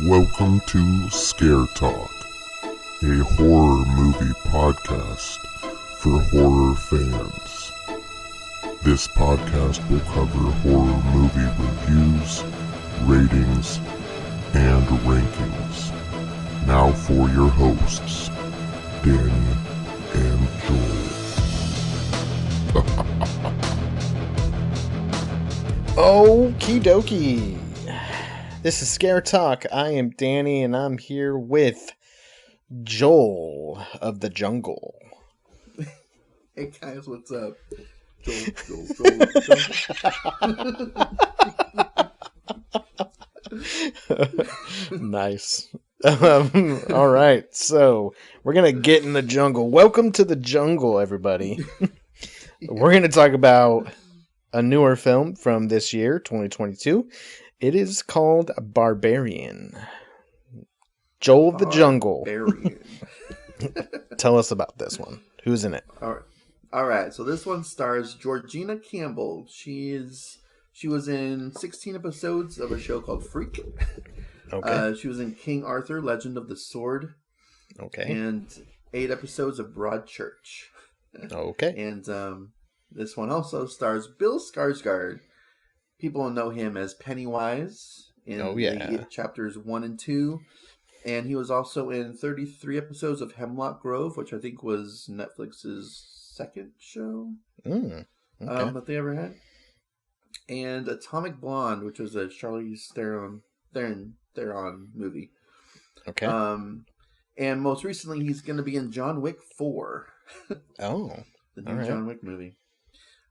Welcome to Scare Talk, a horror movie podcast for horror fans. This podcast will cover horror movie reviews, ratings, and rankings. Now for your hosts, Danny and Joel. Okie dokie. This is Scare Talk. I am Danny and I'm here with Joel of the Jungle. Hey guys, what's up? Joel. Nice. All right, so we're going to get in the jungle. Welcome to the jungle, everybody. We're going to talk about a newer film from this year, 2022. It is called Barbarian. Joel of the Jungle. Barbarian. Tell us about this one. Who's in it? All right. So this one stars Georgina Campbell. She was in 16 episodes of a show called Freak. Okay. She was in King Arthur, Legend of the Sword. Okay. And 8 episodes of Broadchurch. Okay. And this one also stars Bill Skarsgård. People know him as Pennywise in the chapters 1 and 2. And he was also in 33 episodes of Hemlock Grove, which I think was Netflix's second show that they ever had. And Atomic Blonde, which was a Charlize Theron movie. Okay. And most recently, he's going to be in John Wick 4. Oh. The new John Wick movie.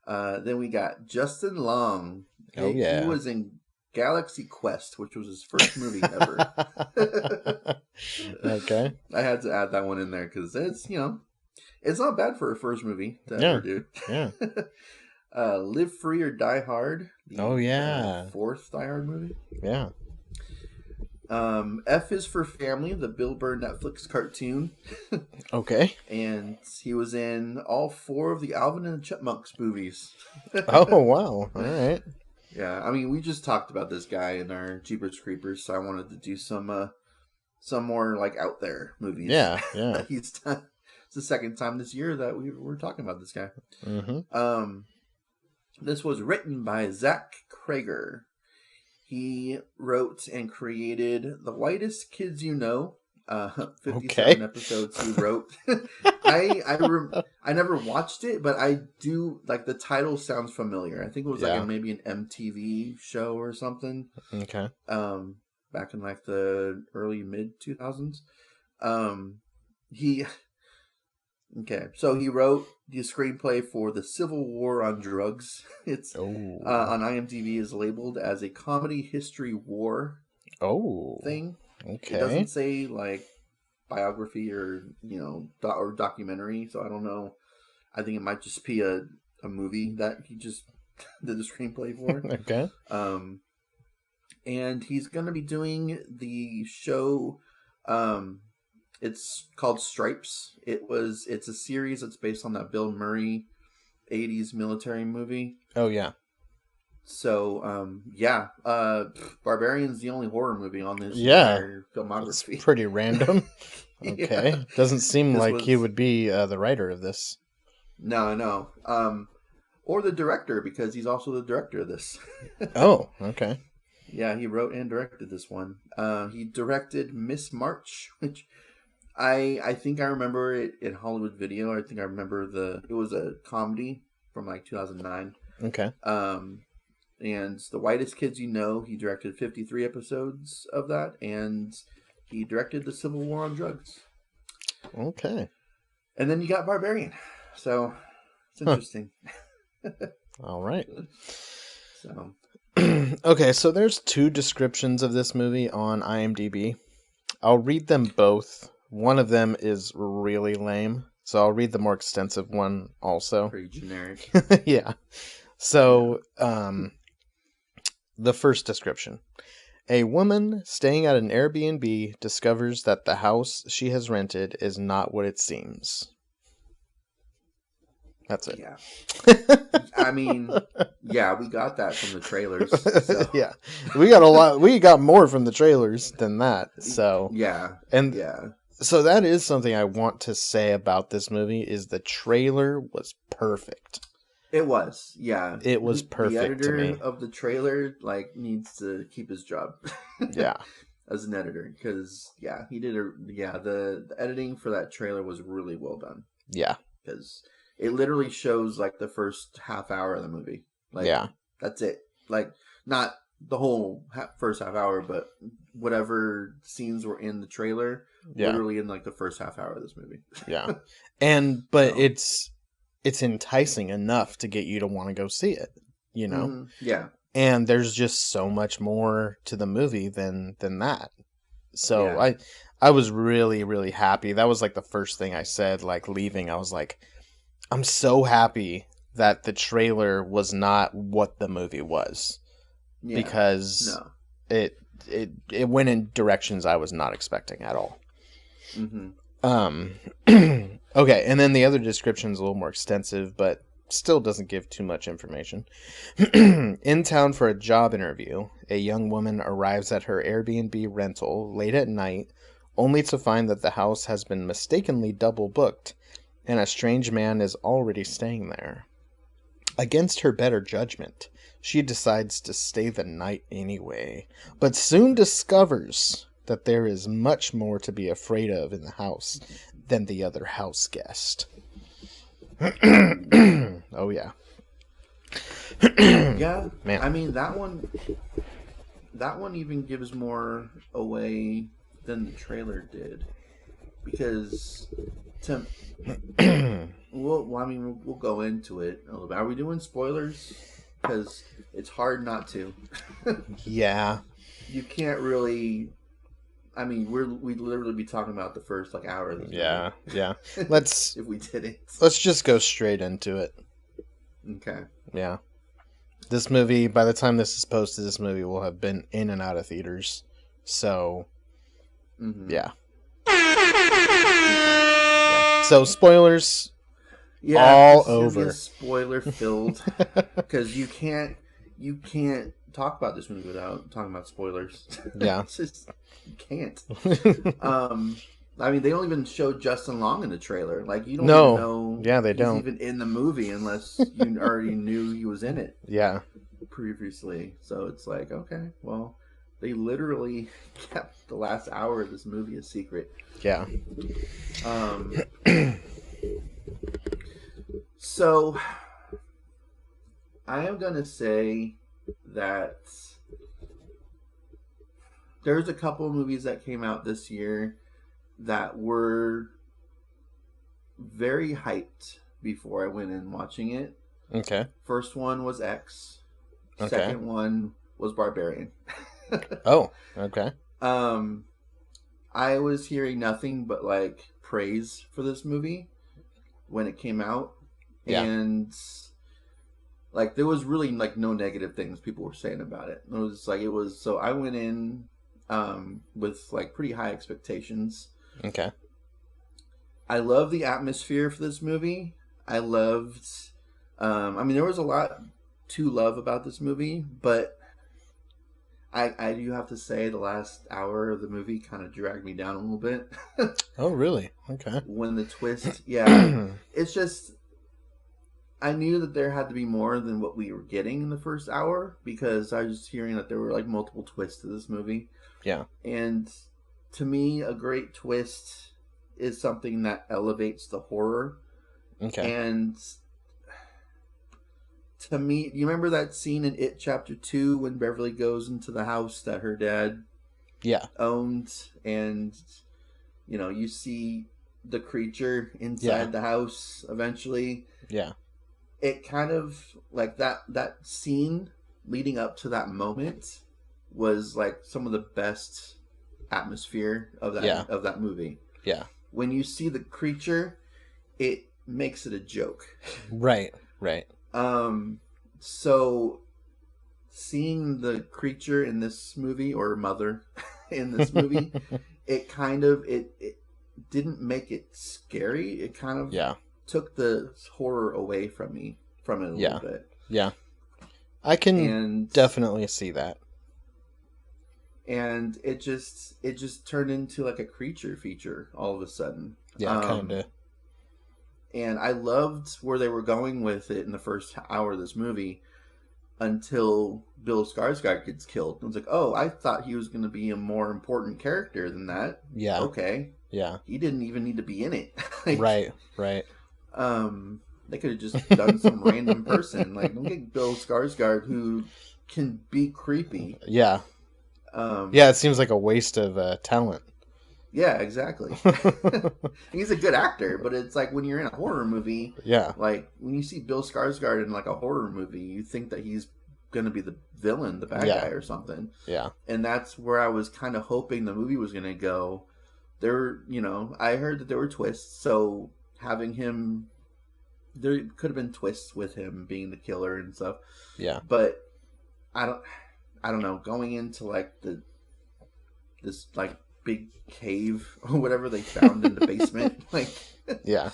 Then we got Justin Long. He was in Galaxy Quest, which was his first movie ever. Okay. I had to add that one in there because it's not bad for a first movie to ever do. Yeah. Live Free or Die Hard. Fourth Die Hard movie. Yeah. F is for Family, the Bill Burr Netflix cartoon. Okay. And he was in all 4 of the Alvin and the Chipmunks movies. Oh, wow. All right. Yeah, I mean, we just talked about this guy in our Jeepers Creepers, so I wanted to do some more, like, out there movies. Yeah. It's the second time this year that we're talking about this guy. Mm-hmm. This was written by Zach Krager. He wrote and created The Whitest Kids You Know. 57 episodes he wrote. I never watched it, but I do, like, the title sounds familiar. I think it was maybe an MTV show or something. Okay. Back in like the early mid 2000s. So he wrote the screenplay for The Civil War on Drugs. It's on IMDb is labeled as a comedy history war thing. Okay. It doesn't say like biography or or documentary, so I don't know. I think it might just be a movie that he just did the screenplay for. Okay. And he's gonna be doing the show. It's called Stripes. It's a series that's based on that Bill Murray 80s military movie. Oh yeah. So, Barbarian's the only horror movie on this entire filmography. It's pretty random. Okay. Doesn't seem like he would be the writer of this. No. Or the director, because he's also the director of this. Oh, okay. Yeah, he wrote and directed this one. He directed Miss March, which I think I remember it in Hollywood Video. I think I remember it was a comedy from like 2009. Okay. And The Whitest Kids You Know, he directed 53 episodes of that, and he directed The Civil War on Drugs. Okay. And then you got Barbarian. So, it's interesting. All right. So. Okay, so there's 2 descriptions of this movie on IMDb. I'll read them both. One of them is really lame, so I'll read the more extensive one also. Pretty generic. Yeah. So, the first description. A woman staying at an Airbnb discovers that the house she has rented is not what it seems. That's it. Yeah. I mean, yeah, we got that from the trailers. So. Yeah, we got a lot. We got more from the trailers than that. So yeah, and yeah. So that is something I want to say about this movie is the trailer was perfect. It was, yeah. It was perfect to me. The editor of the trailer needs to keep his job. Yeah. As an editor, because he did the editing for that trailer was really well done. Yeah. Because it literally shows like the first half hour of the movie. Like, yeah. That's it. Like, not the whole first half hour, but whatever scenes were in the trailer, literally in like the first half hour of this movie. Yeah. But it's enticing enough to get you to want to go see it, you know? Mm-hmm. Yeah. And there's just so much more to the movie than that. So I was really, really happy. That was like the first thing I said, like leaving. I was like, I'm so happy that the trailer was not what the movie was. Yeah. Because it went in directions I was not expecting at all. Mm-hmm. Okay, and then the other description is a little more extensive, but still doesn't give too much information. In town for a job interview, a young woman arrives at her Airbnb rental late at night, only to find that the house has been mistakenly double booked, and a strange man is already staying there. Against her better judgment, she decides to stay the night anyway, but soon discovers that there is much more to be afraid of in the house than the other house guest. Oh, yeah. Yeah, man. I mean, that one even gives more away than the trailer did. Because, we'll go into it a little bit. Are we doing spoilers? Because it's hard not to. Yeah. You can't really... I mean, we'd literally be talking about the first hour of this movie. Yeah. Let's if we didn't. Let's just go straight into it. Okay. Yeah. This movie, by the time this is posted, this movie will have been in and out of theaters. So, yeah. So spoilers. Yeah, all over. Spoiler filled because you can't talk about this movie without talking about spoilers. Yeah, it's just you can't. I mean, they don't even show Justin Long in the trailer. Like you don't even know. Yeah, they he's don't even in the movie unless you already knew he was in it. Yeah, previously. So it's like, okay, well, they literally kept the last hour of this movie a secret. Yeah. So I am gonna say that there's a couple of movies that came out this year that were very hyped before I went in watching it. Okay. First one was X. Okay. Second one was Barbarian. Oh, okay. I was hearing nothing but praise for this movie when it came out. Yeah. And there was really no negative things people were saying about it. It was so I went in with pretty high expectations. Okay. I love the atmosphere for this movie. I loved there was a lot to love about this movie, but I do have to say the last hour of the movie kind of dragged me down a little bit. Oh, really? Okay. When the twist, yeah. It's just, I knew that there had to be more than what we were getting in the first hour because I was hearing that there were multiple twists to this movie. Yeah. And to me, a great twist is something that elevates the horror. Okay. And to me, you remember that scene in It Chapter 2 when Beverly goes into the house that her dad owned, and you see the creature inside the house eventually. Yeah. It kind of that scene leading up to that moment was some of the best atmosphere of that movie. Yeah. When you see the creature, it makes it a joke. Right. So seeing the creature in this movie, or mother in this movie, it didn't make it scary. It kind of took the horror away from it a little bit. Yeah. I can definitely see that. And it just turned into like a creature feature all of a sudden. Yeah, kind of. And I loved where they were going with it in the first hour of this movie until Bill Skarsgård gets killed. I was like, oh, I thought he was going to be a more important character than that. Yeah. Okay. Yeah. He didn't even need to be in it. Right. They could have just done some random person. Like, don't get Bill Skarsgård who can be creepy. Yeah. It seems like a waste of talent. Yeah, exactly. He's a good actor, but it's like when you're in a horror movie, like when you see Bill Skarsgård in like a horror movie, you think that he's going to be the villain, the bad guy or something. Yeah. And that's where I was kind of hoping the movie was going to go. I heard that there were twists, so having him, there could have been twists with him being the killer and stuff. Yeah. But I don't know, going into like this like big cave or whatever they found in the basement, like, yeah,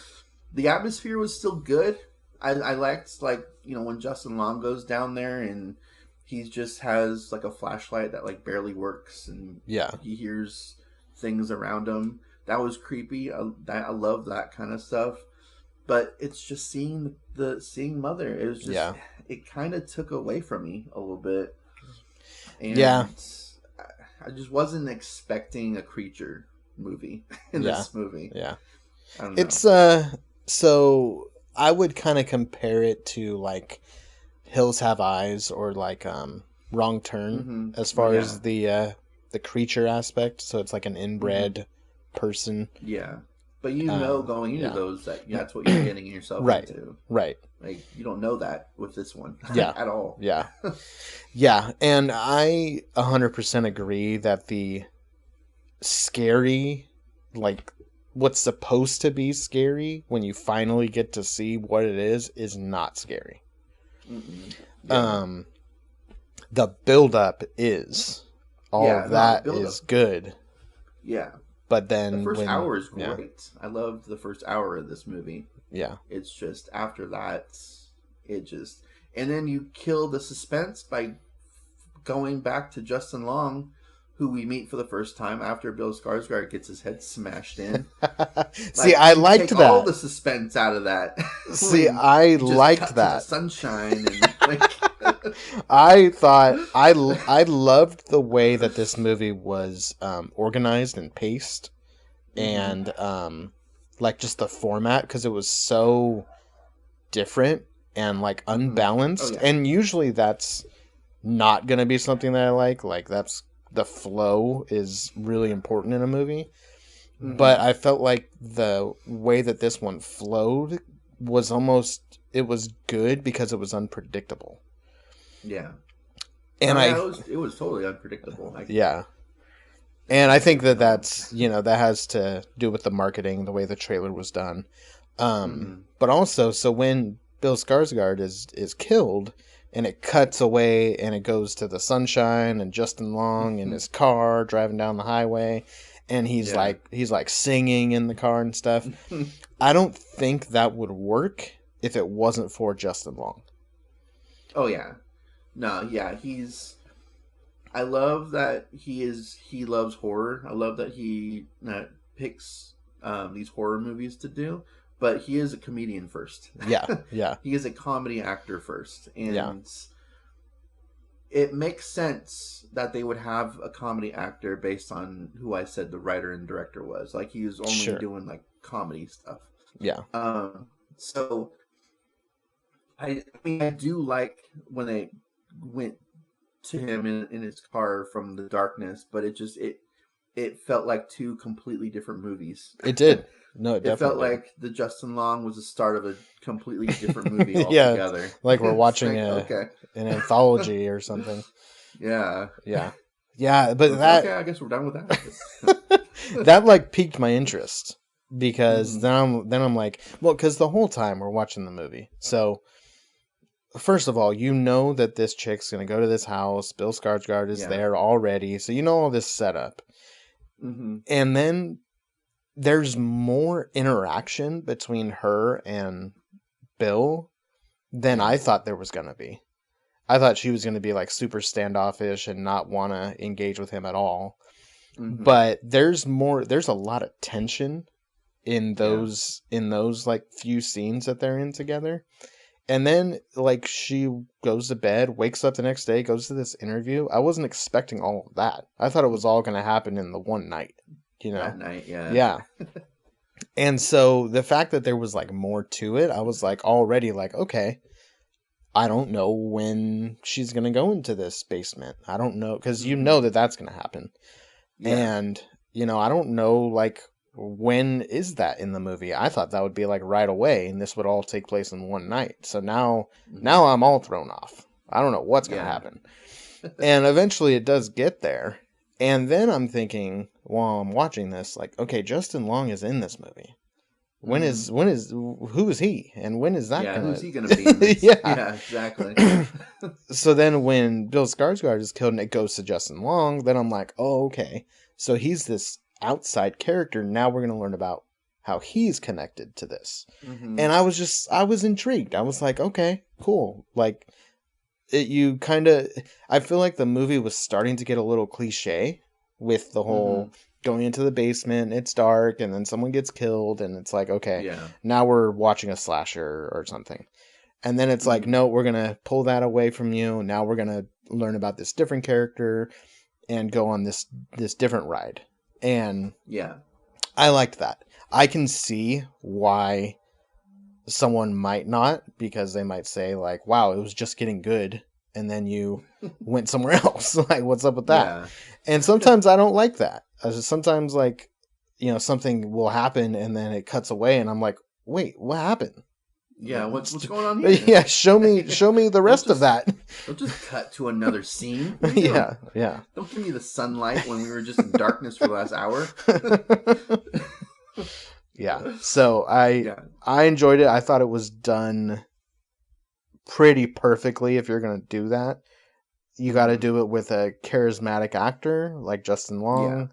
the atmosphere was still good. I liked, like, when Justin Long goes down there and he just has like a flashlight that like barely works and he hears things around him. That was creepy. I love that kind of stuff. But it's just seeing Mother. It was just it kind of took away from me a little bit. And I just wasn't expecting a creature movie in this movie. Yeah. I don't know. It's so I would kind of compare it to like Hills Have Eyes or like Wrong Turn as far as the creature aspect. So it's like an inbred person. Yeah. But going into those that's what you're getting yourself into. Right. Like, you don't know that with this one at all. Yeah. Yeah. And I 100% agree that the scary, like what's supposed to be scary when you finally get to see what it is not scary. The build-up is. All of that is good. Yeah. But then the first hour is great. I loved the first hour of this movie. Yeah. It's just after that, and then you kill the suspense by going back to Justin Long, who we meet for the first time after Bill Skarsgård gets his head smashed in. See, I liked that. All the suspense out of that. See, I liked that. The sunshine and like. I thought I loved the way that this movie was organized and paced, and like just the format, because it was so different and like unbalanced. And usually that's not gonna be something that I like. Like that's the flow is really important in a movie. But I felt like the way that this one flowed was it was good because it was unpredictable. Yeah. And it was totally unpredictable. And I think that's, that has to do with the marketing, the way the trailer was done. But also, so when Bill Skarsgård is killed and it cuts away and it goes to the sunshine and Justin Long in his car driving down the highway and he's like singing in the car and stuff. I don't think that would work if it wasn't for Justin Long. Oh yeah. No, yeah, I love that he loves horror. I love that he picks these horror movies to do, but he is a comedian first. Yeah. He is a comedy actor first, and it makes sense that they would have a comedy actor based on who I said the writer and director was. Like, he was only doing like comedy stuff. Yeah. So I mean, I do like when they went to him in his car from the darkness, but it felt like two completely different movies. It did. No, it felt like the Justin Long was the start of a completely different movie altogether. Like we're watching an anthology or something. Yeah. But that. Okay, I guess we're done with that. That like piqued my interest because then I'm like, well, because the whole time we're watching the movie, so. First of all, that this chick's going to go to this house. Bill Skarsgård is there already. So all this setup. And then there's more interaction between her and Bill than I thought there was going to be. I thought she was going to be like super standoffish and not want to engage with him at all. Mm-hmm. But there's a lot of tension in those like few scenes that they're in together. And then like she goes to bed, wakes up the next day, goes to this interview. I wasn't expecting all of that. I thought it was all going to happen in the one night, you know? That night, yeah. Yeah. And so the fact that there was like more to it, I was like already like, okay, I don't know when she's going to go into this basement. I don't know, because you know that that's going to happen. Yeah. And, you know, I don't know, like, when is that in the movie? I thought that would be like right away, and this would all take place in one night. So now I'm all thrown off. I don't know what's going to happen. And eventually it does get there. And then I'm thinking, while I'm watching this, like, okay, Justin Long is in this movie. Who is he? And when is that gonna... who's he going to be in this? Yeah, exactly. So then when Bill Skarsgård is killed and it goes to Justin Long, then I'm like, oh, okay. So he's this outside character. Now we're going to learn about how he's connected to this. Mm-hmm. And I was intrigued. I was like, okay, cool. Like, I feel like the movie was starting to get a little cliche with the whole going into the basement, it's dark, and then someone gets killed, and it's like, okay, now we're watching a slasher or something. And then it's like, no, we're going to pull that away from you. Now we're going to learn about this different character and go on this different ride. And I liked that. I can see why someone might not, because they might say like, wow, it was just getting good, and then you went somewhere else. Like, what's up with that? Yeah. And sometimes I don't like that. Sometimes, like, you know, something will happen and then it cuts away, and I'm like, wait, what happened? Yeah, what's going on here? Yeah, show me the rest of that. Don't just cut to another scene. Yeah. Don't give me the sunlight when we were just in darkness for the last hour. Yeah. So I enjoyed it. I thought it was done pretty perfectly. If you're going to do that, you got to do it with a charismatic actor like Justin Long. Yeah.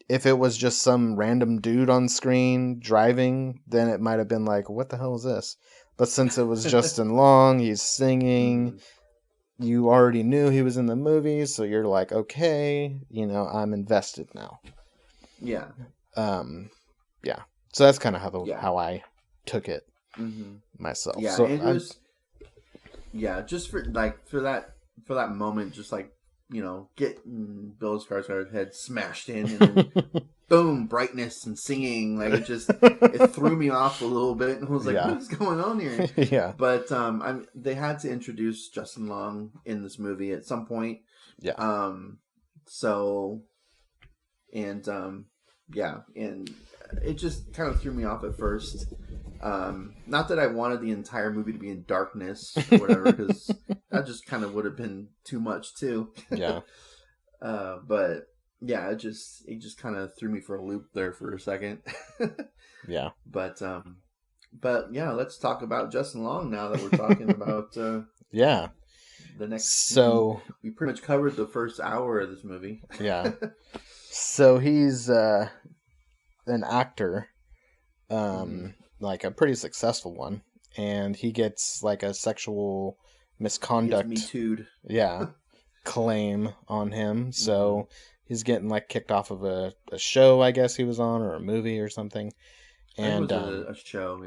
If it was just some random dude on screen driving, then it might have been like, what the hell is this? But since it was Justin Long, he's singing, you already knew he was in the movie, so you're like, okay, you know, I'm invested now. Yeah. Yeah. So that's kind of how I took it myself. Yeah, so it was. Just for that moment, just like, you know, getting Bill Skarsgård's head smashed in, and then boom, brightness and singing, like it threw me off a little bit, and I was like, what's going on here? Yeah. But they had to introduce Justin Long in this movie at some point. Yeah. And it just kind of threw me off at first. Not that I wanted the entire movie to be in darkness or whatever, because that just kind of would have been too much too. Yeah. But yeah, it just kind of threw me for a loop there for a second. Yeah. But yeah, let's talk about Justin Long now that we're talking about. Yeah. The next. So we pretty much covered the first hour of this movie. Yeah. So he's an actor. Like a pretty successful one, and he gets like a sexual misconduct claim on him, so he's getting like kicked off of a show, I guess he was on, or a movie or something. And it was a show,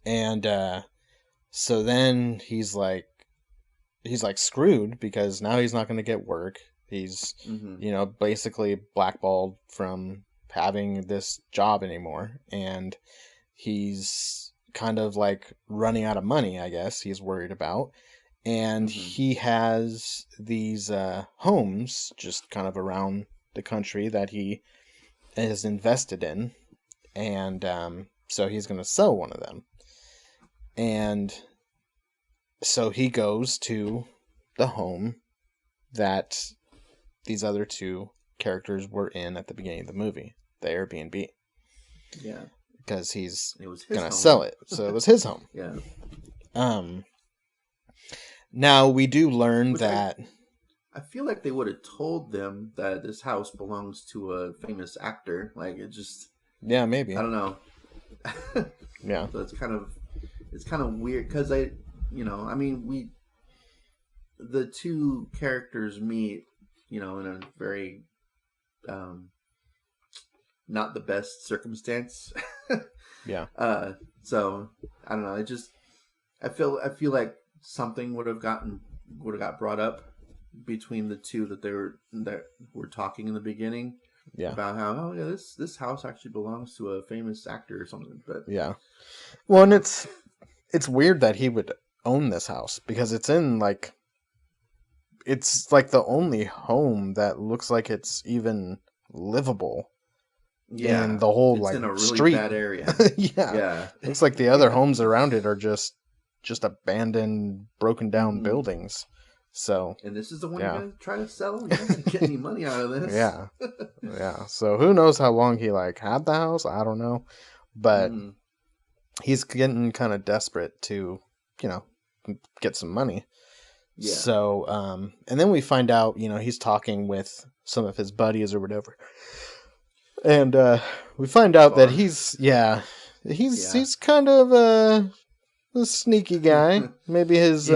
and so then he's like screwed, because now he's not going to get work. He's you know, basically blackballed from having this job anymore, and he's kind of like running out of money, I guess he's worried about. And he has these homes just kind of around the country that he is invested in, and so he's going to sell one of them. And so he goes to the home that these other two characters were in at the beginning of the movie, the Airbnb. Yeah. Because he's gonna sell it. So it was his home. Yeah. Now we do learn that I feel like they would have told them that this house belongs to a famous actor. Like, it just Yeah, maybe. I don't know. Yeah. So it's kind of weird because I mean, the two characters meet, in a very not the best circumstance. Yeah. So I don't know. I feel like something would have got brought up between the two that were talking in the beginning. Yeah. About how this house actually belongs to a famous actor or something. But yeah. Well, and it's weird that he would own this house because it's like the only home that looks like it's even livable. Yeah, in the whole it's like in a really street. bad area. Yeah. Looks like the other homes around it are just abandoned, broken down buildings. So, and this is the one you're gonna try to sell. You're not gonna get any money out of this. Yeah, yeah. So who knows how long he like had the house? I don't know, but he's getting kind of desperate to, get some money. Yeah. So, and then we find out, he's talking with some of his buddies or whatever. And we find out that he's kind of a sneaky guy. Maybe his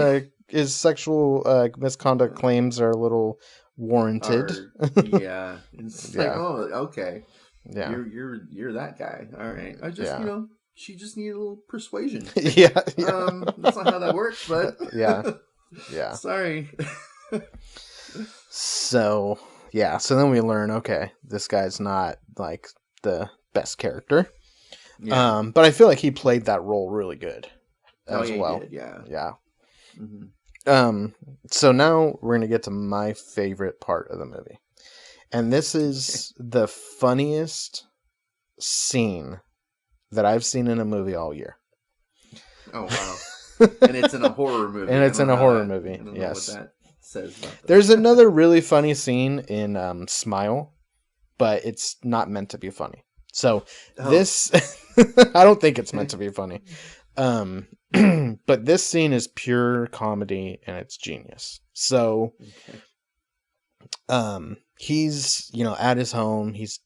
sexual misconduct claims are a little warranted. It's like, oh, okay, yeah, you're that guy. All right, I just she just needed a little persuasion. That's not how that works, but yeah. Sorry. So then we learn, okay, this guy's not like the best character. Yeah. But I feel like he played that role really good as well. He did, yeah. Yeah. Mm-hmm. So now we're gonna get to my favorite part of the movie. And this is the funniest scene that I've seen in a movie all year. Oh wow. And it's in a horror movie. And it's in a horror movie. I don't know yes. what that says about that. There's another really funny scene in Smile, but it's not meant to be funny. So this, I don't think it's meant to be funny. But this scene is pure comedy and it's genius. So, he's, at his home, he's,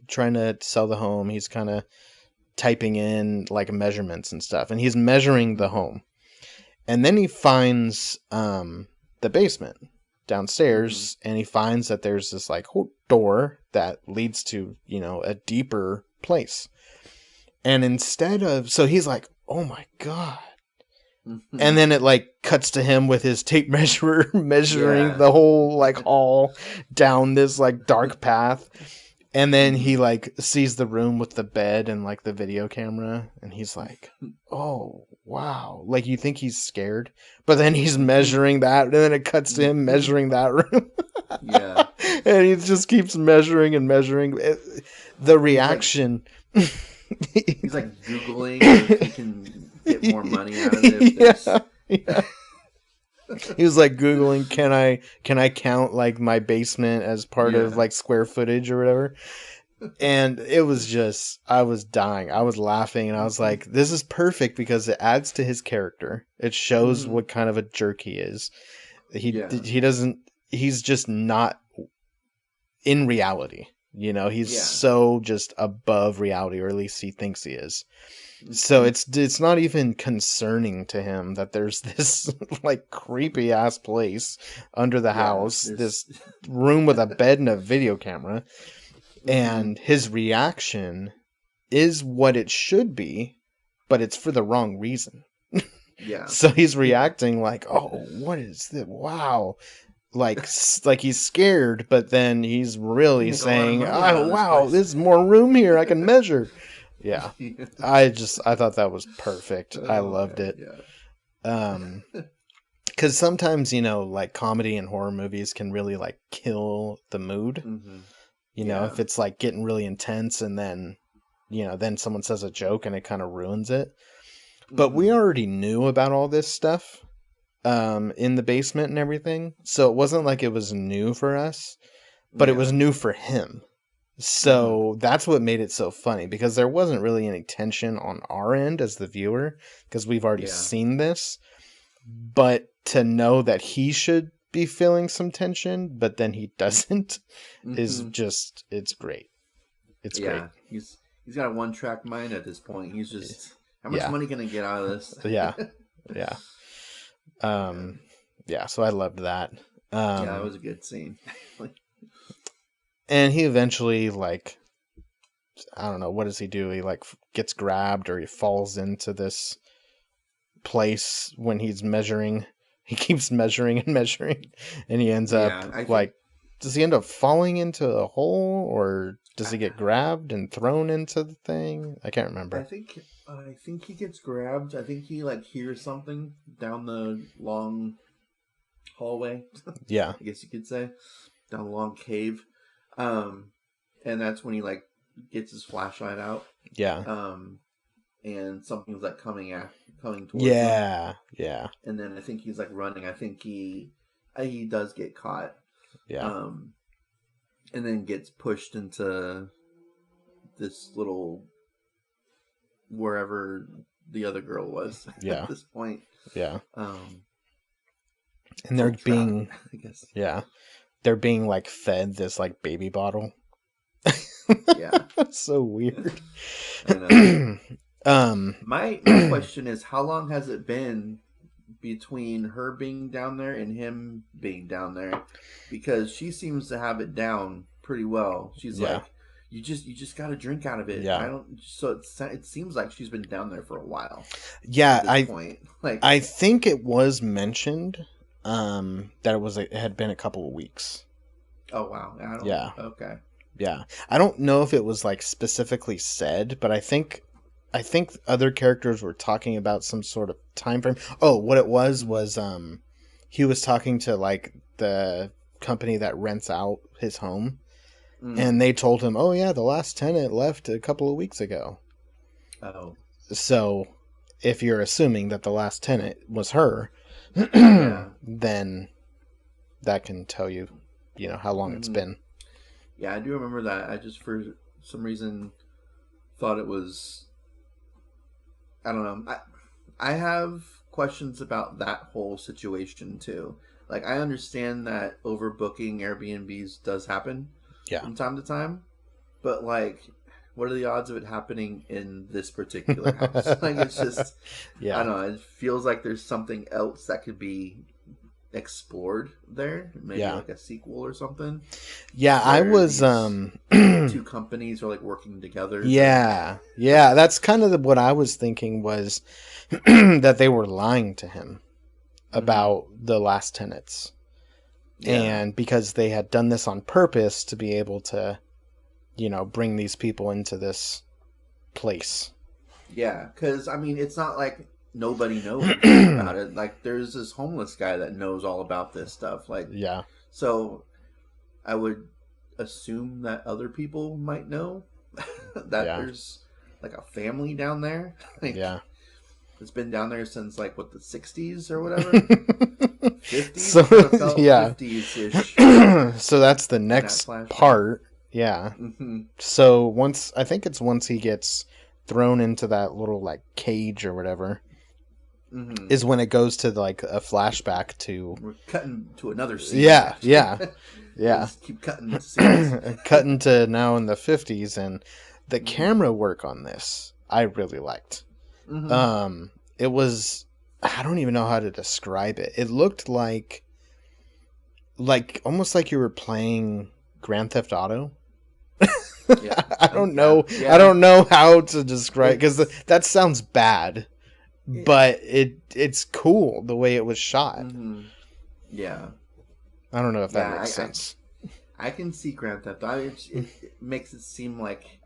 trying to sell the home. He's kind of typing in like measurements and stuff, and he's measuring the home. And then he finds, the basement downstairs, and he finds that there's this like door that leads to, a deeper place. And so he's like, oh my God. And then it like cuts to him with his tape measure measuring the whole like hall down this like dark path. And then he like sees the room with the bed and like the video camera, and he's like, oh wow. Like you think he's scared, but then he's measuring that, and then it cuts to him measuring that room. Yeah. And he just keeps measuring and measuring. The reaction. He's like Googling if he can get more money out of it. Yeah. He was like Googling, can I count like my basement as part of like square footage or whatever? And it was just, I was dying. I was laughing, and I was like, this is perfect because it adds to his character. It shows what kind of a jerk he is. He's just not in reality. He's so just above reality, or at least he thinks he is. So it's not even concerning to him that there's this like creepy ass place under the house, this room with a bed and a video camera, and his reaction is what it should be, but it's for the wrong reason. Yeah. So he's reacting like, "Oh, what is this? Wow." Like he's scared, but then he's really saying, "Oh, wow, there's more room here. I can measure." Yeah. I thought that was perfect. I loved it. Yeah. Cuz sometimes, like comedy and horror movies can really like kill the mood. If it's like getting really intense, and then then someone says a joke and it kind of ruins it. But we already knew about all this stuff in the basement and everything. So it wasn't like it was new for us, but it was new for him. So that's what made it so funny, because there wasn't really any tension on our end as the viewer, because we've already seen this. But to know that he should be feeling some tension, but then he doesn't, is just, it's great. It's great. he's got a one-track mind at this point. He's just, how much money can I get out of this? Yeah. So I loved that. Yeah, it was a good scene. And he eventually, like, I don't know, what does he do? He, like, gets grabbed, or he falls into this place when he's measuring. He keeps measuring and measuring, and he ends up, does he end up falling into a hole, or does he get grabbed and thrown into the thing? I can't remember. I think he gets grabbed. I think he, like, hears something down the long hallway. Yeah. I guess you could say. Down the long cave. And that's when he, like, gets his flashlight out. Yeah. And something's, like, coming towards him. Yeah. And then I think he's, like, running. I think he does get caught. Yeah. And then gets pushed into this little wherever the other girl was at this point. Yeah. And they're being, I guess. Yeah. They're being, like, fed this, like, baby bottle. Yeah. So weird. I know. My question is, how long has it been between her being down there and him being down there? Because she seems to have it down pretty well. She's like, you just got to drink out of it. Yeah. So it seems like she's been down there for a while. Yeah, I think it was mentioned that it had been a couple of weeks. Oh wow. Okay. Yeah. I don't know if it was, like, specifically said, but I think other characters were talking about some sort of time frame. Oh, what it was he was talking to, like, the company that rents out his home, and they told him, "Oh yeah, the last tenant left a couple of weeks ago." Oh. So, if you're assuming that the last tenant was her, Yeah. then that can tell you, how long it's been. Yeah, I do remember that. I just, for some reason, thought it was, I don't know. I have questions about that whole situation too. Like, I understand that overbooking Airbnbs does happen from time to time, but, like, what are the odds of it happening in this particular house? Like, it's just, I don't know. It feels like there's something else that could be explored there. Maybe like a sequel or something. Yeah, I was two companies are, like, working together. Yeah. That's kind of what I was thinking, was that they were lying to him about the last tenants. And because they had done this on purpose to be able to, bring these people into this place. Yeah, because, I mean, it's not like nobody knows about it. Like, there's this homeless guy that knows all about this stuff. Like, so I would assume that other people might know that there's, like, a family down there. Like, it's been down there since, like, what, the 60s or whatever? 50s? So, 50s-ish. So that's the next part. Yeah. So I think it's once he gets thrown into that little, like, cage or whatever, is when it goes to, like, a flashback to... We're cutting to another scene. Yeah. Just keep cutting scenes. Cutting to now in the 50s, and the camera work on this, I really liked. It was... I don't even know how to describe it. It looked like almost like you were playing Grand Theft Auto. I don't know. I don't know how to describe, because that sounds bad, but it's cool the way it was shot. Yeah. I don't know if that makes sense. I can see Grand Theft Auto. It makes it seem like,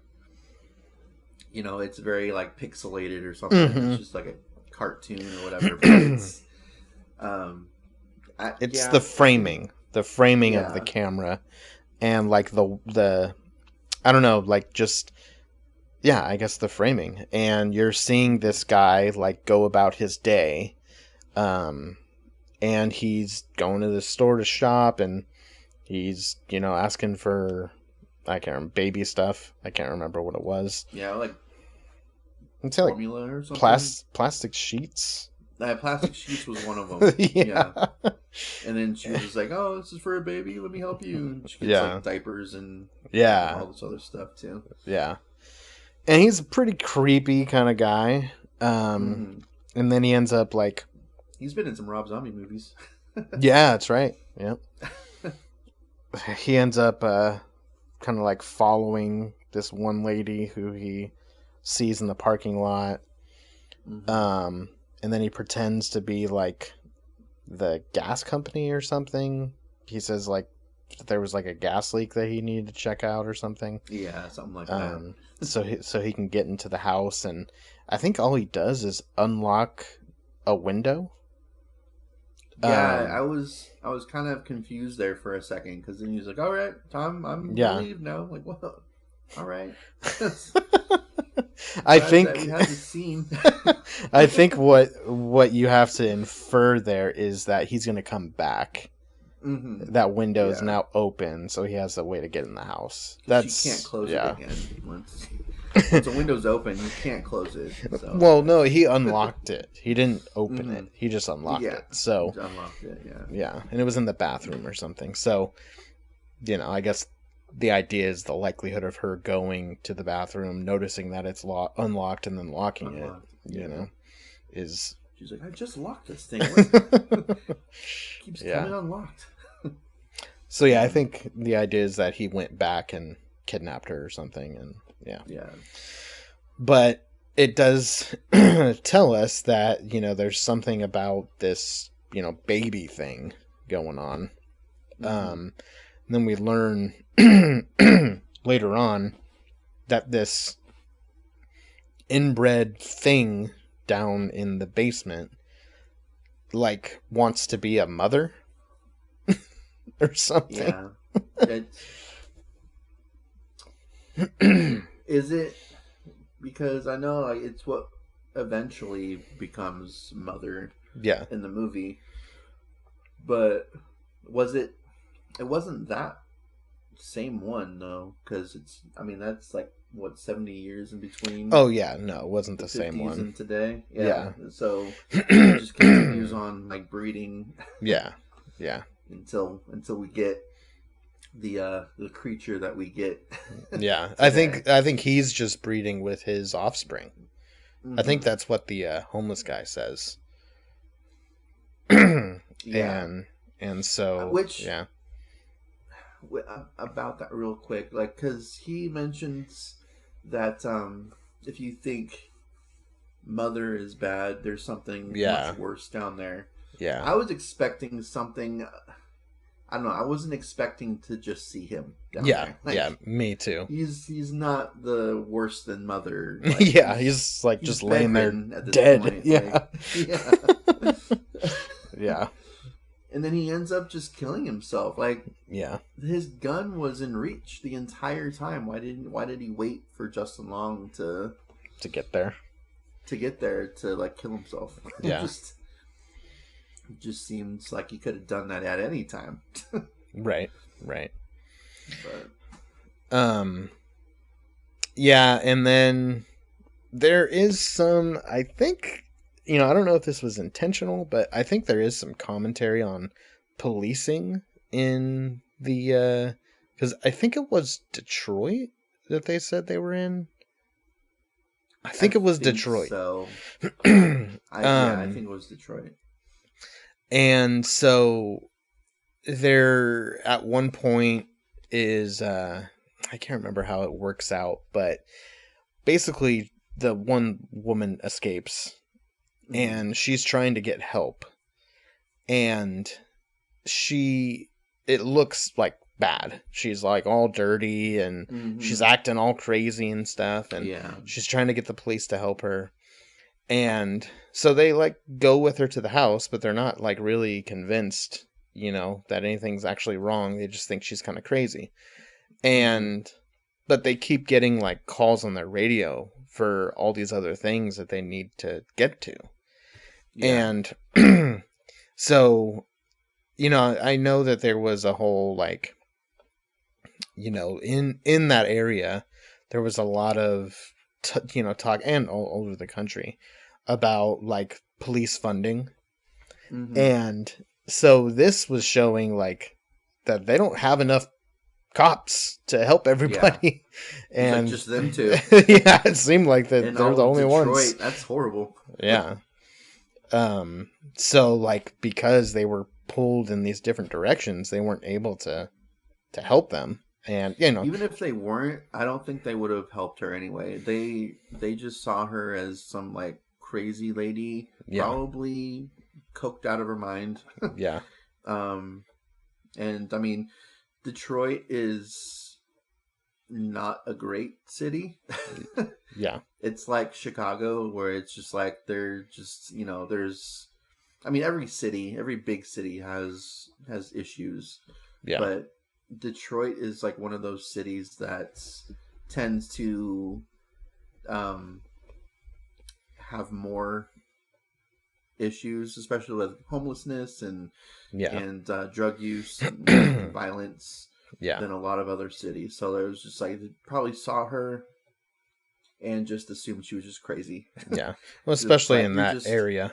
it's very, like, pixelated or something. It's just like a cartoon or whatever. But it's the framing of the camera, and, like, the I don't know, like, just I guess the framing, and you're seeing this guy, like, go about his day, and he's going to the store to shop, and he's asking for, I can't remember, baby stuff. I can't remember what it was. Yeah, like formula, like, or something. Plastic sheets. Plastic sheets was one of them. Yeah. And then she was just like, "Oh, this is for a baby. Let me help you." And she gets like diapers and all this other stuff too. Yeah. And he's a pretty creepy kind of guy. And then he ends up like... He's been in some Rob Zombie movies. Yeah, that's right. Yeah. He ends up kind of like following this one lady who he sees in the parking lot. And then he pretends to be like the gas company or something. He says like there was like a gas leak that he needed to check out or something. Yeah, something like that. So he can get into the house, and I think all he does is unlock a window. Yeah, I was kind of confused there for a second, because then he was like, "All right, Tom, I'm gonna leave now." I'm like, what? All right. I think we had the scene. I think what you have to infer there is that he's going to come back. That window is now open, so he has a way to get in the house. You can't close it again. Once a window's open, you can't close it. So. Well, no, he unlocked it. He didn't open it. He just unlocked it. So he unlocked it. Yeah. Yeah, and it was in the bathroom or something. So, I guess the idea is the likelihood of her going to the bathroom, noticing that it's unlocked, and then locking it. Is she's like, I just locked this thing. Keeps coming unlocked. So yeah, I think the idea is that he went back and kidnapped her or something, and yeah. But it does tell us that there's something about this baby thing going on. And then we learn later on that this inbred thing down in the basement like wants to be a mother or something. Yeah. Is it because I know like it's what eventually becomes mother in the movie, but it wasn't that same one though, because that's like what 70 years in between. Oh yeah, no, it wasn't the same one. And today, so it just continues on like breeding. Yeah. until we get the creature that we get. Yeah, I think he's just breeding with his offspring. I think that's what the homeless guy says. And so about that real quick, like, because he mentions that if you think mother is bad, there's something much worse down there. Yeah, I was expecting something. I don't know. I wasn't expecting to just see him down there. Like, me too. He's not the worse than mother. Like, he's like just laying there dead. Point. Yeah. And then he ends up just killing himself. Like, his gun was in reach the entire time. Why did he wait for Justin Long to get there? To like kill himself. Yeah. It just seems like he could have done that at any time. Right. But yeah, and then there is some, I think, I don't know if this was intentional, but I think there is some commentary on policing in the because I think it was Detroit that they said they were in. I think it was Detroit. So I think it was Detroit. And so there at one point is I can't remember how it works out, but basically the one woman escapes and she's trying to get help, and it looks like bad. She's like all dirty and she's acting all crazy and stuff, and she's trying to get the police to help her. And so they like go with her to the house, but they're not like really convinced, that anything's actually wrong. They just think she's kind of crazy. But they keep getting like calls on their radio for all these other things that they need to get to. Yeah. And so, I know that there was a whole like, in that area, there was a lot of, talk and all over the country about like police funding. And so this was showing like that they don't have enough cops to help everybody. Yeah. And just them two. Yeah, it seemed like that they're the only Detroit, ones. That's horrible. Yeah. So like because they were pulled in these different directions, they weren't able to help them. And even if they weren't, I don't think they would have helped her anyway. They just saw her as some like crazy lady, probably coked out of her mind. Yeah. And I mean, Detroit is not a great city. Yeah. It's like Chicago, where it's just like they're just there's, I mean, every big city has issues. Yeah. But Detroit is like one of those cities that tends to have more issues, especially with homelessness and drug use and violence than a lot of other cities. So there was just like, they probably saw her and just assumed she was just crazy. Yeah. Well, especially in that area.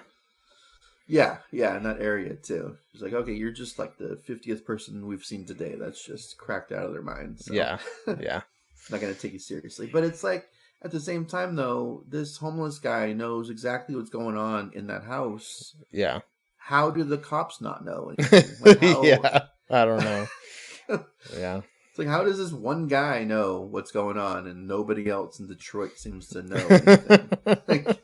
Yeah, in that area too. It's like, okay, you're just like the 50th person we've seen today that's just cracked out of their minds. So. Yeah. Not going to take you seriously. But it's like, at the same time, though, this homeless guy knows exactly what's going on in that house. Yeah. How do the cops not know anything? Like Yeah, I don't know. Yeah. It's like, how does this one guy know what's going on and nobody else in Detroit seems to know anything? Like,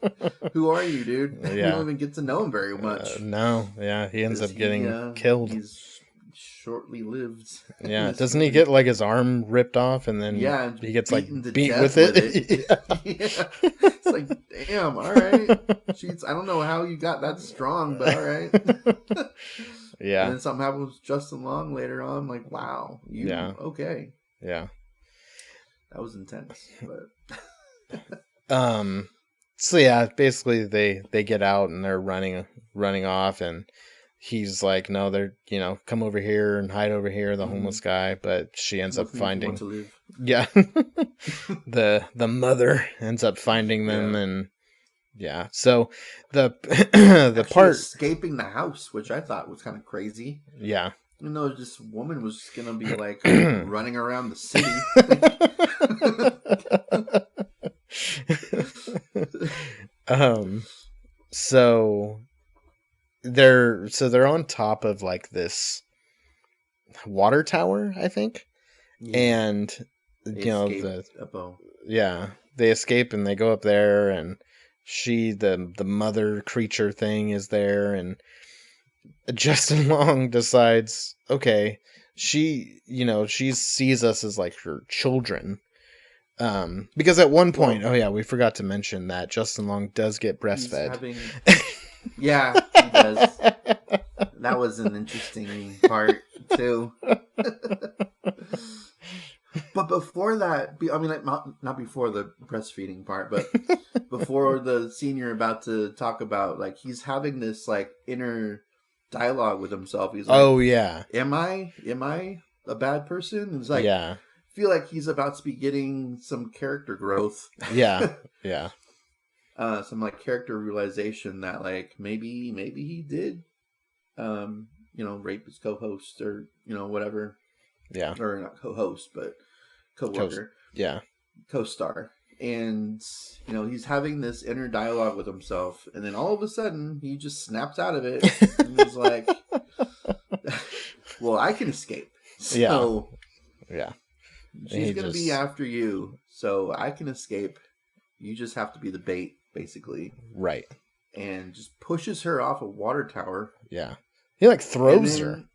who are you, dude? Yeah. You don't even get to know him very much. No, yeah, he ends up getting killed. He's shortly lived. Yeah, doesn't he get like his arm ripped off and then he gets like beat with it? Yeah. It's like, damn, all right. Jeez, I don't know how you got that strong, but all right. Yeah. And then something happens with Justin Long later on. Like, wow. Okay. Yeah. That was intense. But so yeah, basically they get out and they're running off, and he's like, no, they're come over here and hide over here, the homeless guy, but she ends up finding the mother ends up finding them. And so the the part escaping the house, which I thought was kind of crazy. Yeah. This woman was gonna be like running around the city. So they're on top of like this water tower, I think. And they escape and they go up there, and the mother creature thing is there, and Justin Long decides, okay, she sees us as like her children. Because at one point, we forgot to mention that Justin Long does get breastfed. Yeah, he does. That was an interesting part too. But before that, I mean, like, not before the breastfeeding part, but before the scene you're about to talk about, like, he's having this like inner dialogue with himself. He's like, "Oh yeah, am I a bad person?" And it's like, I feel like he's about to be getting some character growth. Yeah. Some like character realization that like maybe he did, rape his co-host or whatever. Yeah. Or not co-host, but co-worker. Co-star. And, he's having this inner dialogue with himself. And then all of a sudden, he just snaps out of it. And he's like, well, I can escape. So, she's going to be after you. So I can escape. You just have to be the bait, basically. Right. And just pushes her off a water tower. Yeah. He like throws her.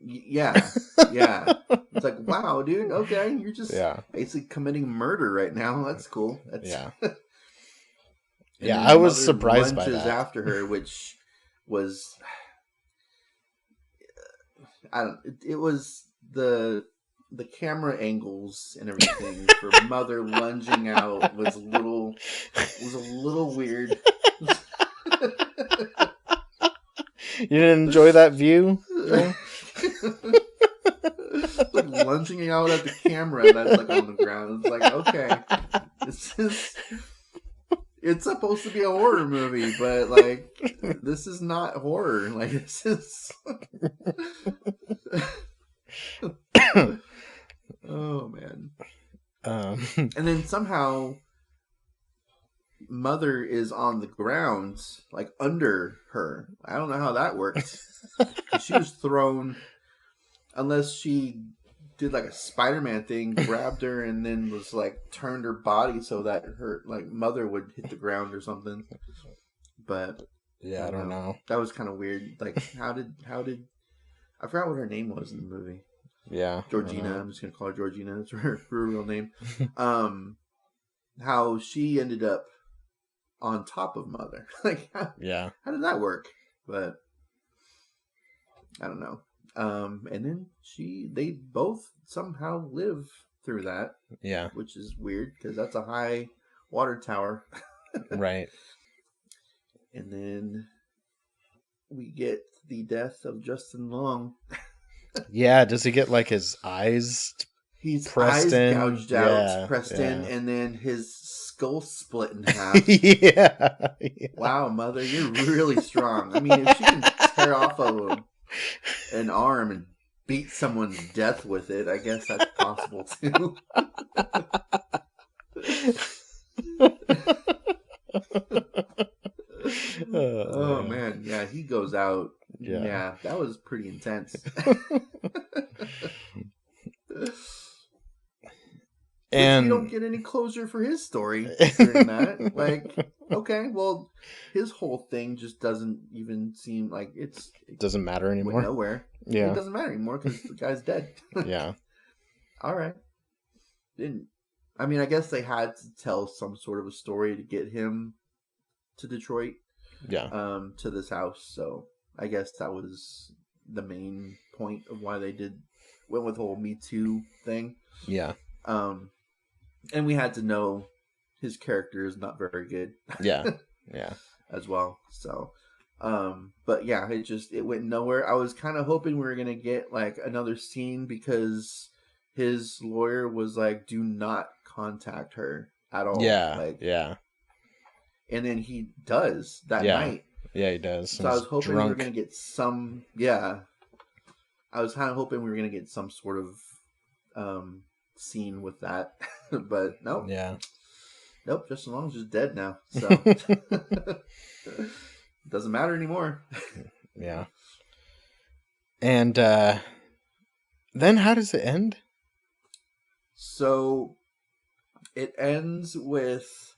Yeah. It's like, wow, dude, okay, you're just basically committing murder right now. That's cool. I was surprised by that. After her, which was, it was the camera angles and everything for mother lunging out was a little weird. You didn't enjoy that view? Like lunging out at the camera that's like on the ground. It's like, okay, it's supposed to be a horror movie, but like this is not horror. Like this is Oh man. Um, And then somehow Mother is on the ground, like under her. I don't know how that worked. She was thrown, unless she did like a Spider-Man thing, grabbed her, and then was like turned her body so that her like mother would hit the ground or something. But yeah, I don't know. That was kind of weird. Like, how did I forgot what her name was in the movie? Yeah, Georgina. I'm just gonna call her Georgina. That's her real name. How she ended up on top of Mother. Like, how did that work? But I don't know. And then they both somehow live through that. Yeah. Which is weird because that's a high water tower. Right. And then we get the death of Justin Long. Yeah, does he get like his eyes pressed eyes in? Gouged out, pressed in, and then his skull split in half. Yeah. Wow, Mother, you're really strong. I mean, if she can tear off an arm and beat someone to death with it, I guess that's possible too. Oh man, yeah, he goes out. Yeah, that was pretty intense. And we don't get any closure for his story during that. Like, okay, well, his whole thing just doesn't even seem like it doesn't matter anymore. Went nowhere. Yeah, it doesn't matter anymore because the guy's dead. Yeah. All right. I mean, I guess they had to tell some sort of a story to get him to Detroit. Yeah. To this house. So I guess that was the main point of why they went with the whole Me Too thing. Yeah. And we had to know his character is not very good. Yeah. Yeah. As well. So, but yeah, it went nowhere. I was kind of hoping we were going to get like another scene because his lawyer was like, do not contact her at all. Yeah. Like, yeah. And then he does that night. Yeah, he does. So I was hoping we were going to get some. Yeah. I was kind of hoping we were going to get some sort of scene with that. But nope. Yeah. Nope. Justin Long's just dead now. So doesn't matter anymore. Yeah. And then how does it end? So it ends with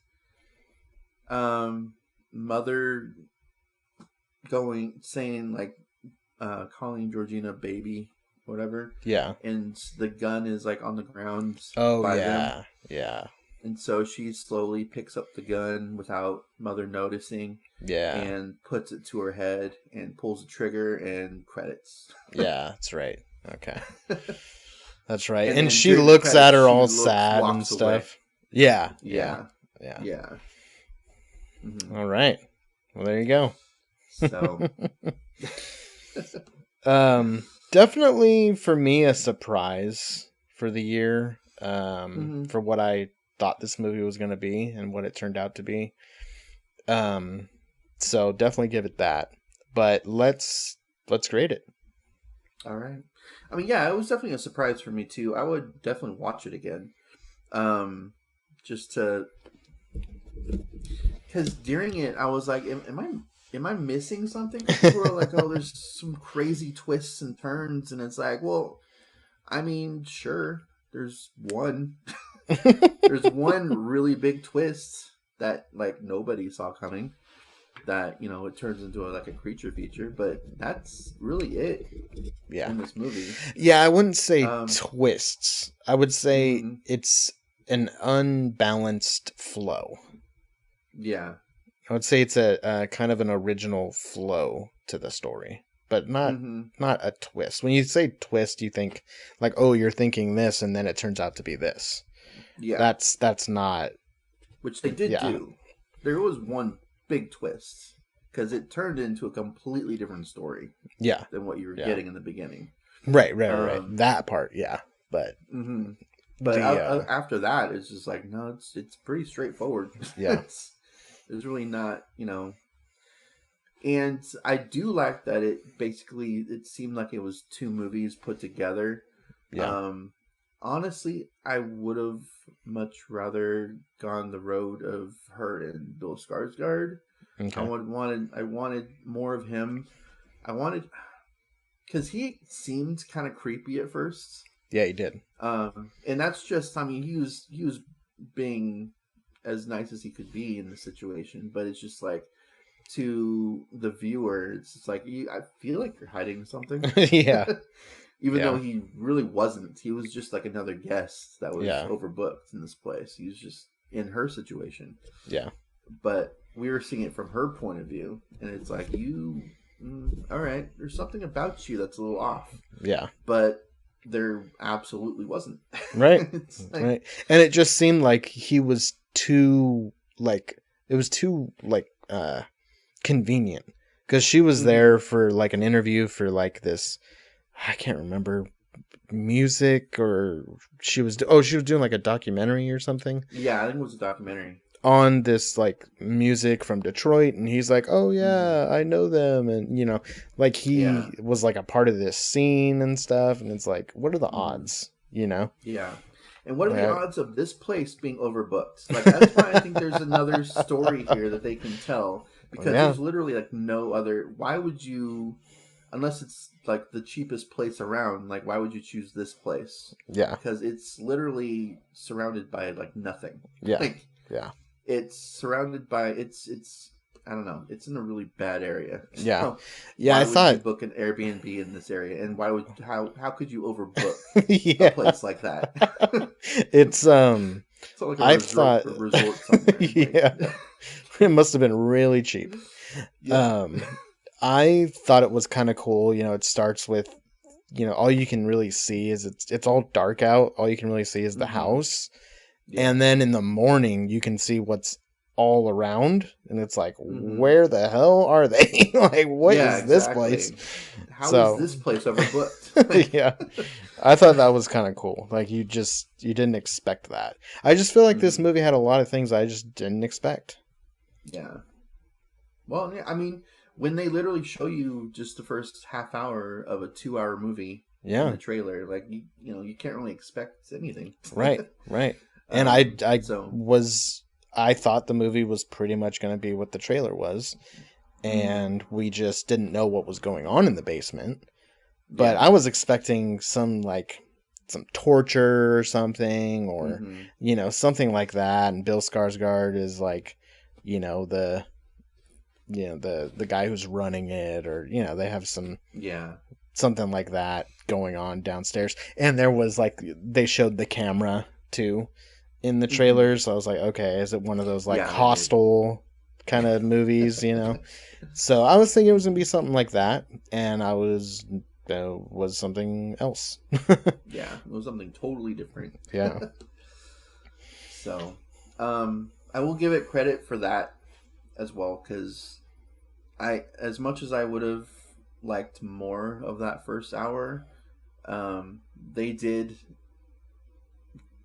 Mother saying like calling Georgina baby, whatever. Yeah. And the gun is like on the ground by them. Yeah. Yeah. And so she slowly picks up the gun without Mother noticing. Yeah. And puts it to her head and pulls the trigger and credits. Yeah, that's right. Okay. That's right. And And she looks at her all sad and walks stuff. away. Yeah. Yeah. Yeah. Yeah. Mm-hmm. All right. Well, there you go. So definitely for me a surprise for the year. For what I thought this movie was going to be and what it turned out to be. So definitely give it that. But let's grade it. All right. I mean, yeah, it was definitely a surprise for me too. I would definitely watch it again. Just to, because during it, I was like, am I missing something? People were like, oh, there's some crazy twists and turns, and it's like, well, I mean, sure, there's one. There's one really big twist that like nobody saw coming. That, you know, it turns into like a creature feature, but that's really it. Yeah. In this movie. Yeah, I wouldn't say twists. I would say it's an unbalanced flow. Yeah. I would say it's a kind of an original flow to the story, but not a twist. When you say twist, you think like, oh, you're thinking this, and then it turns out to be this. Yeah. That's not. Which they did do. There was one big twist because it turned into a completely different story. Yeah. Than what you were getting in the beginning. Right. That part, yeah. But. But after that, it's just like, no, it's pretty straightforward. Yeah. It's really not, you know. And I do like that it seemed like it was two movies put together. Yeah. honestly, I would have much rather gone the road of her and Bill Skarsgård. Okay. I wanted more of him. I wanted, because he seemed kind of creepy at first. Yeah, he did. And that's just, I mean, he was being as nice as he could be in the situation, but it's just like, to the viewer, it's just like, I feel like you're hiding something. Yeah. Even though he really wasn't. He was just like another guest that was Yeah. overbooked in this place. He was just in her situation. Yeah. But we were seeing it from her point of view, and it's like, all right, there's something about you that's a little off. Yeah. But there absolutely wasn't. Right. Like, right. And it just seemed like he was too, like, it was too, like, convenient. Because she was there for, like, an interview for, like, this, I can't remember, music, or she was doing, like, a documentary or something. Yeah, I think it was a documentary. On this, like, music from Detroit, and he's like, oh yeah, I know them, and, you know, like, he was, like, a part of this scene and stuff, and it's like, what are the odds, you know? Yeah. And what are the odds of this place being overbooked? Like, that's why I think there's another story here that they can tell, because there's literally, like, no other, why would you, unless it's, like, the cheapest place around, like, why would you choose this place? Yeah. Because it's literally surrounded by, like, nothing. Yeah. Like, yeah. It's surrounded by it's I don't know. It's in a really bad area. So yeah. Yeah. Why I would thought you book an Airbnb in this area, and how could you overbook a place like that? It's like I thought a resort somewhere. yeah. It must have been really cheap. Yeah. I thought it was kind of cool. You know, it starts with, you know, all you can really see is it's all dark out. All you can really see is the house. Yeah. And then in the morning, you can see what's all around, and it's like, where the hell are they? Like, what is this place? How is this place overbooked? Yeah, I thought that was kind of cool. Like, you didn't expect that. I just feel like this movie had a lot of things I just didn't expect. Yeah. Well, yeah, I mean, when they literally show you just the first half hour of a 2-hour movie in the trailer, like, you know, you can't really expect anything. Right. And I thought the movie was pretty much going to be what the trailer was, and we just didn't know what was going on in the basement. But I was expecting some torture or something, or you know, something like that. And Bill Skarsgård is like, you know, the guy who's running it, or, you know, they have something like that going on downstairs. And there was, like, they showed the camera too in the trailers, so I was like, okay, is it one of those, like, Hostel kind of movies, you know? So I was thinking it was gonna be something like that, and I was something else. Yeah, it was something totally different. Yeah. So, I will give it credit for that as well, because as much as I would have liked more of that first hour, they did,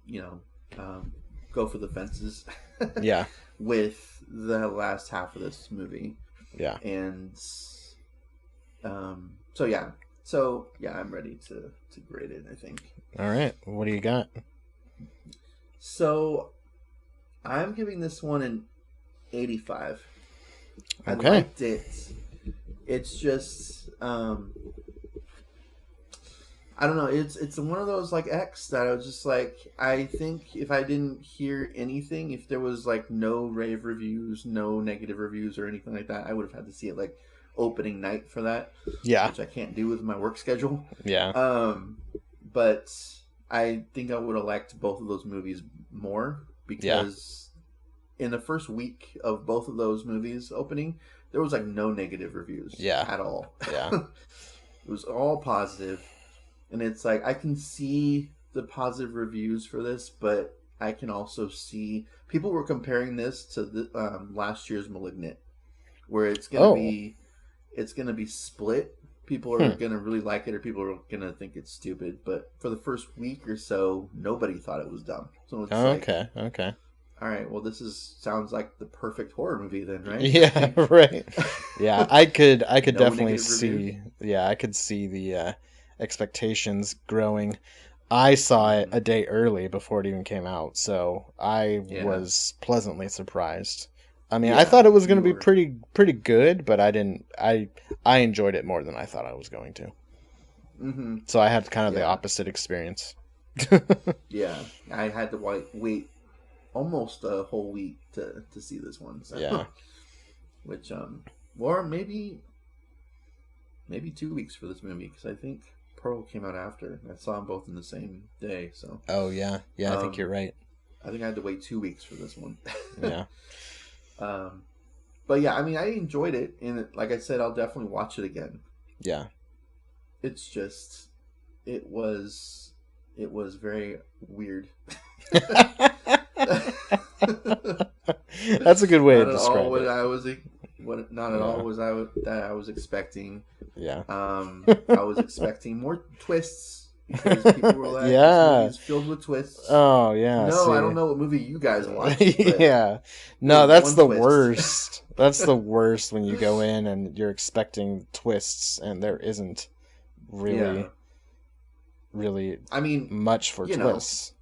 you know, go for the fences. Yeah. With the last half of this movie. Yeah. And I'm ready to grade it, I think. All right. What do you got? So I'm giving this one an 85. Okay. I liked it. It's just I don't know. It's one of those, like, X that I was just like, I think if I didn't hear anything, if there was, like, no rave reviews, no negative reviews or anything like that, I would have had to see it, like, opening night for that. Yeah. Which I can't do with my work schedule. Yeah. But I think I would have liked both of those movies more, because in the first week of both of those movies opening, there was, like, no negative reviews at all. Yeah. It was all positive. And it's like, I can see the positive reviews for this, but I can also see people were comparing this to the last year's *Malignant*, where it's gonna be split. People are gonna really like it, or people are gonna think it's stupid. But for the first week or so, nobody thought it was dumb. So it's okay. All right, well, sounds like the perfect horror movie then, right? Yeah, right. Yeah, I could definitely see. reviews? Yeah, I could see the expectations growing. I saw it a day early before it even came out, so I was pleasantly surprised. I mean, I thought it was going to be pretty good, but I didn't. I enjoyed it more than I thought I was going to. Mm-hmm. So I had kind of the opposite experience. Yeah, I had to wait almost a whole week to see this one. So. Yeah. Which or maybe 2 weeks for this movie, because I think Pearl came out after. I saw them both in the same day. So. Oh yeah, I think you're right. I think I had to wait 2 weeks for this one. Yeah. But yeah, I mean, I enjoyed it, and like I said, I'll definitely watch it again. Yeah. It's just, it was very weird. That's a good way to describe it. Not at all that I was expecting. Yeah. I was expecting more twists, because people were like, yeah, "This movie's filled with twists." Oh yeah. No, see? I don't know what movie you guys watched. Yeah. No, that's the worst. That's the worst, when you go in and you're expecting twists and there isn't really. I mean, much for twists.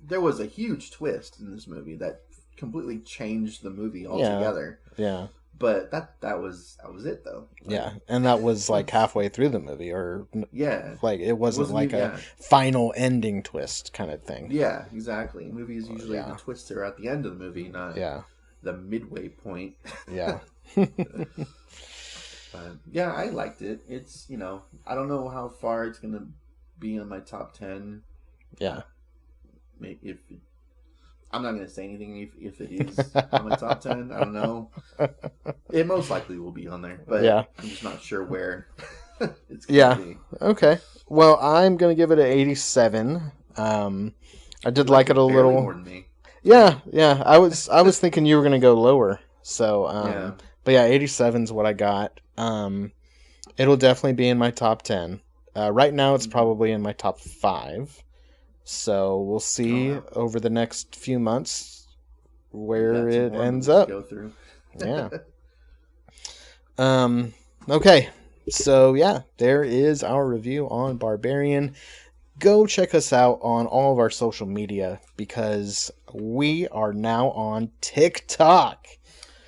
There was a huge twist in this movie that completely changed the movie altogether. Yeah. But that was it though. Yeah, and that was like halfway through the movie, like it wasn't like a final ending twist kind of thing. Yeah, exactly. Movies usually the twists are at the end of the movie, not the midway point. Yeah. Yeah, I liked it. It's, I don't know how far it's gonna be in my top 10. Yeah. If I'm not going to say anything if it is on my top 10. I don't know. It most likely will be on there, but I'm just not sure where it's going to be. Okay. Well, I'm going to give it an 87. I did like it a little more than me. Yeah. I was thinking you were going to go lower. So, but yeah, 87 is what I got. It'll definitely be in my top 10. Right now it's probably in my top 5. So we'll see over the next few months where it ends up. Go through. Yeah. Okay. So yeah, there is our review on Barbarian. Go check us out on all of our social media, because we are now on TikTok.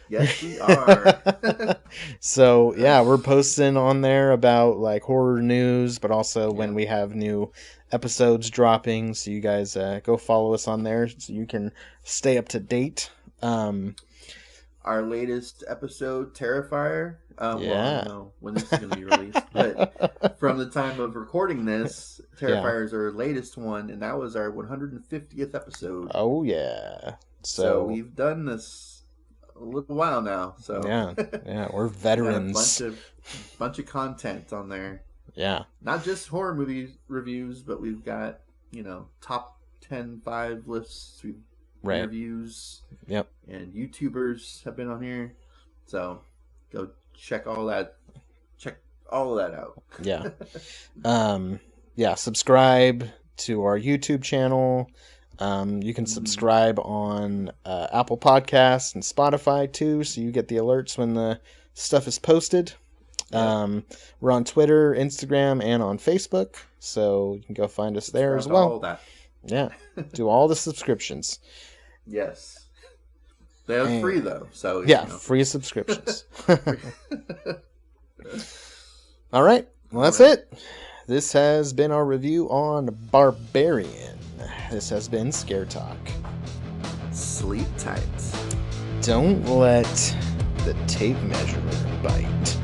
Yes, we are. So yeah, we're posting on there about like horror news, but also when we have new episodes dropping. So you guys go follow us on there so you can stay up to date. Our latest episode, Terrifier. Well, I don't know when this is going to be released, but from the time of recording this, Terrifier is our latest one, and that was our 150th episode. Oh yeah. So we've done this a little while now. So yeah, we're veterans. A bunch of content on there. Yeah. Not just horror movie reviews, but we've got, top 10, 5 lists, interviews. Yep. And YouTubers have been on here. So go check all of that out. Yeah. Subscribe to our YouTube channel. You can subscribe on Apple Podcasts and Spotify too, so you get the alerts when the stuff is posted. We're on Twitter, Instagram, and on Facebook, so you can go find us there as well. All that. Yeah, do all the subscriptions. Yes, they're free though. So free subscriptions. All right, well that's it. This has been our review on Barbarian. This has been Scare Talk. Sleep tight. Don't let the tape measure bite.